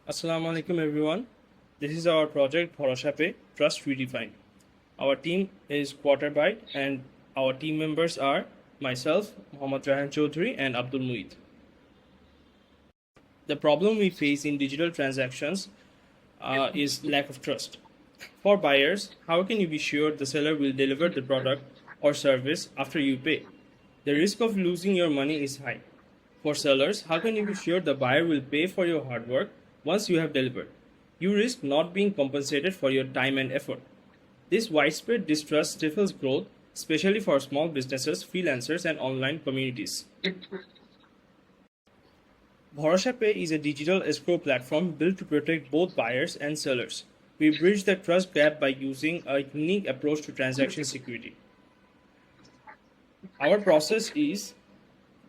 Assalamu alaikum everyone. This is our project Vorosha Trust Redefined. Our team is Quarterbyte and our team members are myself, Mohammad Rahan Chaudhary and Abdul Mueed. The problem we face in digital transactions is lack of trust. For buyers, how can you be sure the seller will deliver the product or service after you pay? The risk of losing your money is high. For sellers, how can you be sure the buyer will pay for your hard work once you have delivered? You risk not being compensated for your time and effort. This widespread distrust stifles growth, especially for small businesses, freelancers, and online communities. Vorosha is a digital escrow platform built to protect both buyers and sellers. We bridge the trust gap by using a unique approach to transaction security. Our process is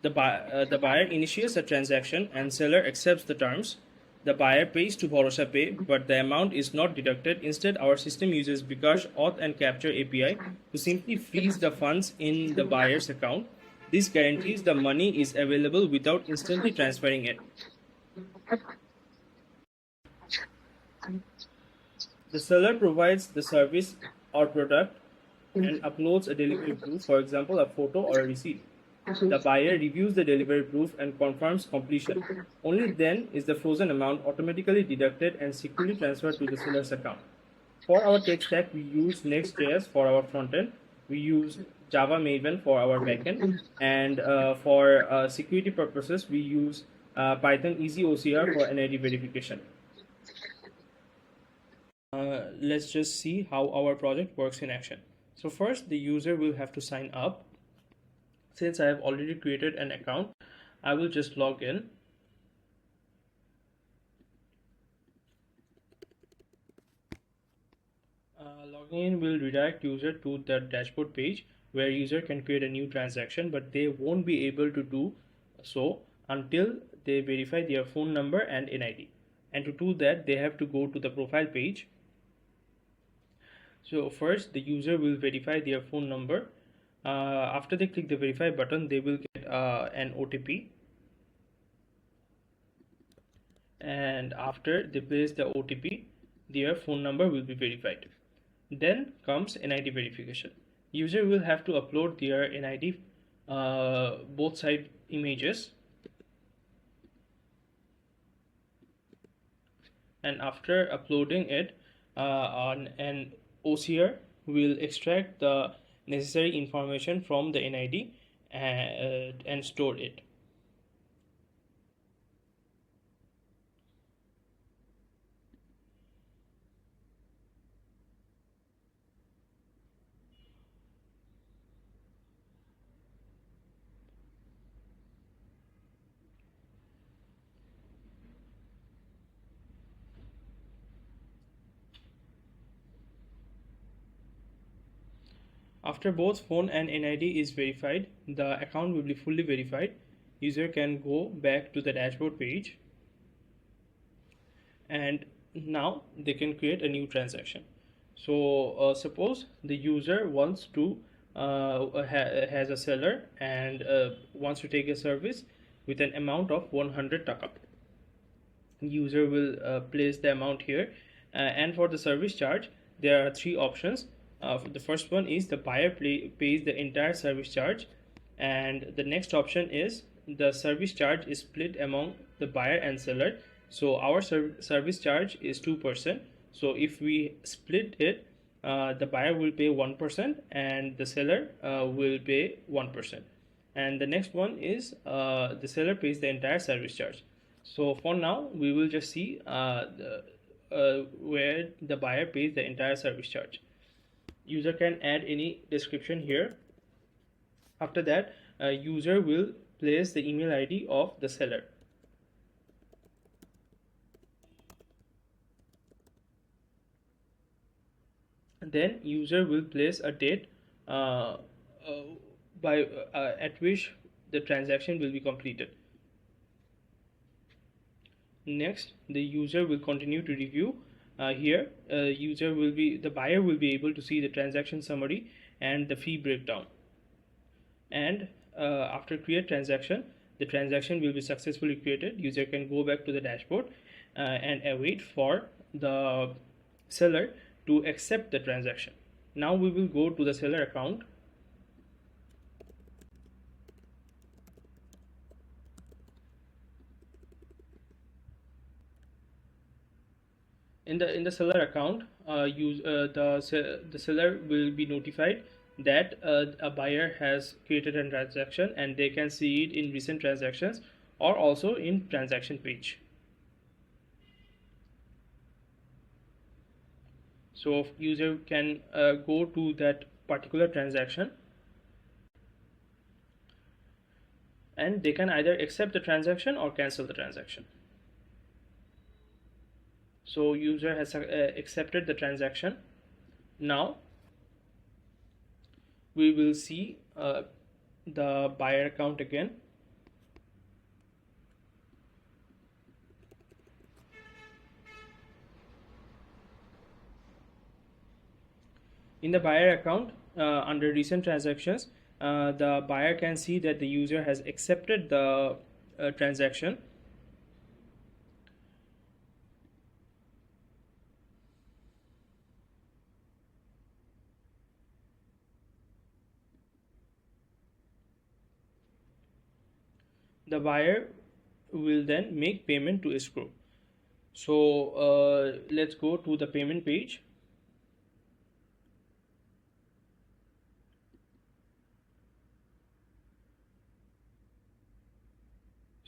the buyer initiates a transaction and seller accepts the terms. The buyer pays to Vorosha but the amount is not deducted. Instead, our system uses Bikash Auth and Capture API to simply freeze the funds in the buyer's account. This guarantees the money is available without instantly transferring it. The seller provides the service or product and uploads a delivery proof, for example, a photo or a receipt. The buyer reviews the delivery proof and confirms completion. Only then is the frozen amount automatically deducted and securely transferred to the seller's account. For our tech stack, we use Next.js for our frontend. We use Java Maven for our backend, and for security purposes, we use Python Easy OCR for NID verification. Let's just see how our project works in action. So first, the user will have to sign up. Since I have already created an account, I will just log in. Logging in will redirect user to the dashboard page where user can create a new transaction, but they won't be able to do so until they verify their phone number and NID. And to do that, they have to go to the profile page. So first, the user will verify their phone number. After they click the verify button, they will get an OTP, and after they place the OTP, their phone number will be verified. Then comes NID verification. User will have to upload their NID both side images, and after uploading it on an OCR will extract the necessary information from the NID and store it. After both phone and NID is verified, the account will be fully verified. User can go back to the dashboard page, and now they can create a new transaction. So suppose the user wants to has a seller and wants to take a service with an amount of 100 taka. User will place the amount here, and for the service charge there are three options. The first one is the buyer pays the entire service charge, and the next option is the service charge is split among the buyer and seller. So our service charge is 2%. So if we split it, the buyer will pay 1% and the seller will pay 1%. And the next one is the seller pays the entire service charge. So for now, we will just see where the buyer pays the entire service charge. User can add any description here. After that, user will place the email ID of the seller. And then user will place a date at which the transaction will be completed. Next, the user will continue to review. Here, the buyer will be able to see the transaction summary and the fee breakdown. And after create transaction, the transaction will be successfully created. User can go back to the dashboard and await for the seller to accept the transaction. Now we will go to the seller account. In the seller account, the seller will be notified that a buyer has created a transaction, and they can see it in recent transactions or also in transaction page. So user can go to that particular transaction, and they can either accept the transaction or cancel the transaction. So user has accepted the transaction. Now we will see the buyer account again. In the buyer account, under recent transactions, the buyer can see that the user has accepted the transaction. The buyer will then make payment to Escrow. So let's go to the payment page.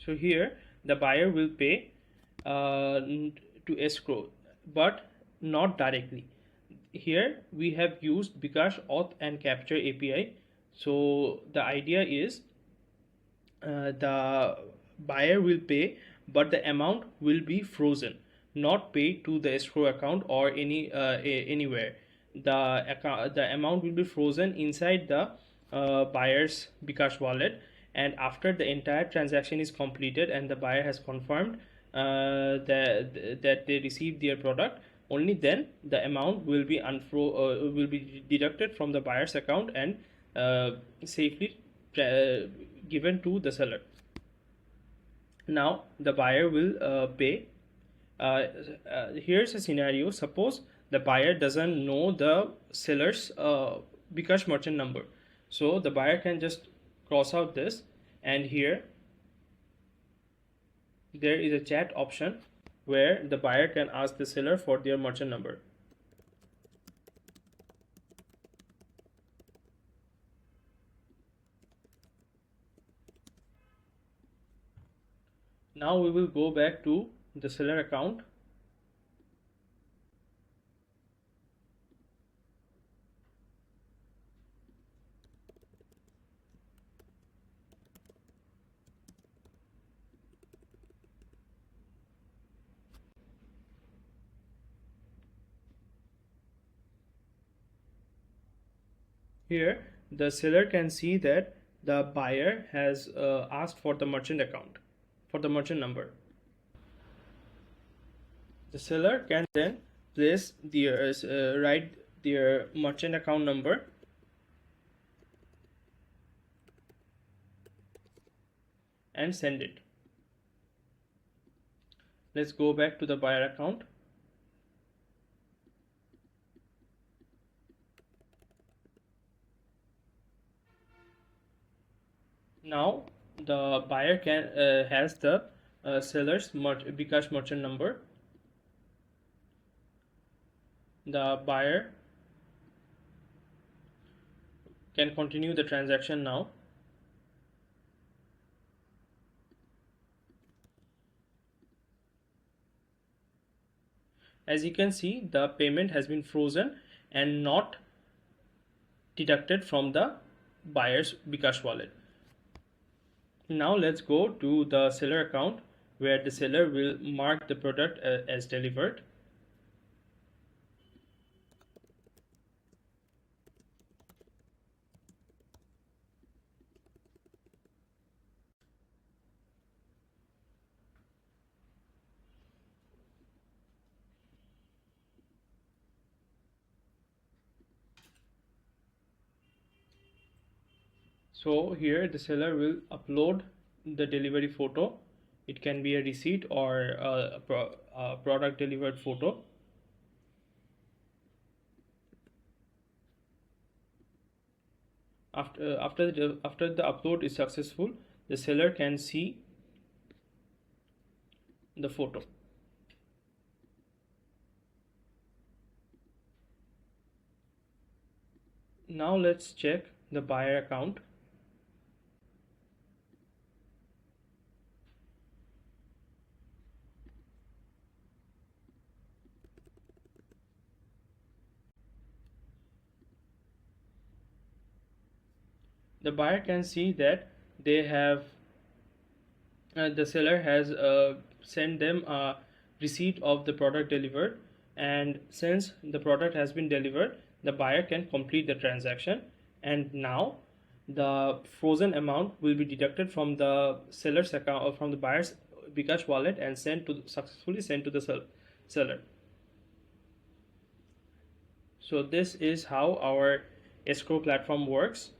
So here the buyer will pay to Escrow, but not directly. Here we have used Bikash Auth and Capture API. So the idea is the buyer will pay, but the amount will be frozen, not paid to the Escrow account or anywhere. The amount will be frozen inside the buyer's Bikash wallet, and after the entire transaction is completed and the buyer has confirmed that they received their product, only then the amount will be will be deducted from the buyer's account and safely given to the seller. Now the buyer will pay. Here's a scenario. Suppose the buyer doesn't know the seller's Bikash merchant number. So the buyer can just cross out this, and here there is a chat option where the buyer can ask the seller for their merchant number. Now we will go back to the seller account. Here the seller can see that the buyer has asked for the merchant account, for the merchant number. The seller can then place their write their merchant account number and send it. Let's go back to the buyer account. Now the buyer can has the seller's Bikash merchant number. The buyer can continue the transaction now. As you can see, the payment has been frozen and not deducted from the buyer's Bikash wallet. Now let's go to the seller account, where the seller will mark the product as delivered. So here the seller will upload the delivery photo. It can be a receipt or a product delivered photo. After the upload is successful, the seller can see the photo. Now let's check the buyer account. The buyer can see that they have the seller has sent them a receipt of the product delivered, and since the product has been delivered, the buyer can complete the transaction, and now the frozen amount will be deducted from the seller's account or from the buyer's Bikash wallet and successfully sent to the seller. So this is how our escrow platform works.